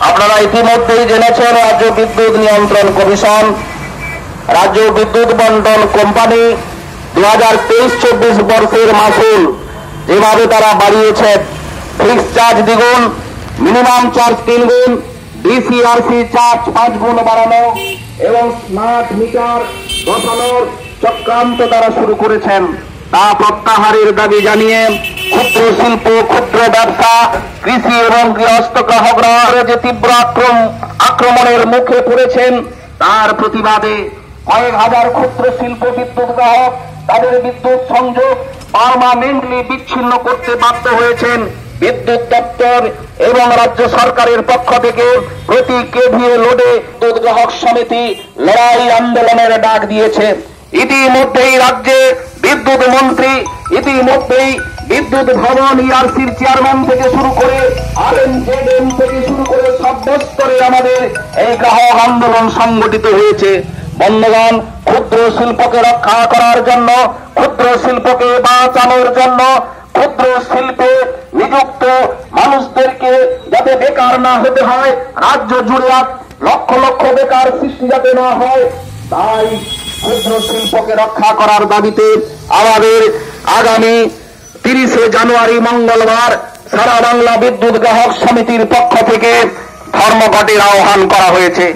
আপনারা ইতিমধ্যেই জেনেছেন রাজ্য বিদ্যুৎ নিয়ন্ত্রণ কমিশন, রাজ্য বিদ্যুৎ বন্টন কোম্পানি 2023-24 বর্ষের মাসুল যেভাবে তারা বাড়িয়েছে, ফিক্সড চার্জ দ্বিগুণ, মিনিমাম চার্জ 3 গুণ, ডিসিআরসি চার্জ 5 গুণ বাড়ানো এবং স্মার্ট মিটার বসানোর চক্রান্ত তারা শুরু করেছেন, তা প্রত্যাহারের দাবি জানিয়ে ক্ষুদ্র শিল্প, ক্ষুদ্র ব্যবসা, কৃষি এবং গৃহস্থ গ্রাহকরা যে তীব্র আক্রমণের মুখে পড়েছেন, তার প্রতিবাদে কয়েক হাজার ক্ষুদ্র শিল্প বিদ্যুৎ গ্রাহক তাদের বিদ্যুৎ সংযোগ পার্মানেন্টলি বিচ্ছিন্ন করতে বাধ্য হয়েছেন। বিদ্যুৎ দপ্তর এবং রাজ্য সরকারের পক্ষ থেকে প্রতি কেভিএ লোডে বিদ্যুৎ গ্রাহক সমিতি লড়াই আন্দোলনের ডাক দিয়েছে। ইতিমধ্যেই রাজ্যে বিদ্যুৎ মন্ত্রী, ইতিমধ্যেই বিদ্যুৎ ভবন ইআরসির চেয়ারম্যান থেকে শুরু করে আরএনজেডএম থেকে শুরু করে সব স্তরে আমাদের এই গ্রাহক আন্দোলন সংগঠিত হয়েছে। বন্ধুগণ, ক্ষুদ্র শিল্পকে রক্ষা করার জন্য, ক্ষুদ্র শিল্পকে বাঁচানোর জন্য, ক্ষুদ্র শিল্পে নিযুক্ত মানুষদেরকে যাতে বেকার না হতে হয়, রাজ্য জুড়ে লক্ষ লক্ষ বেকার সৃষ্টি যাতে না হয়, তাই ক্ষুদ্র শিল্পকে রক্ষা করার দাবিতে আমাদের আগামী 30 জানুয়ারি মঙ্গলবার সারা বাংলা বিদ্যুৎ গ্রাহক সমিতির পক্ষ থেকে ধর্মঘটের আহ্বান করা হয়েছে।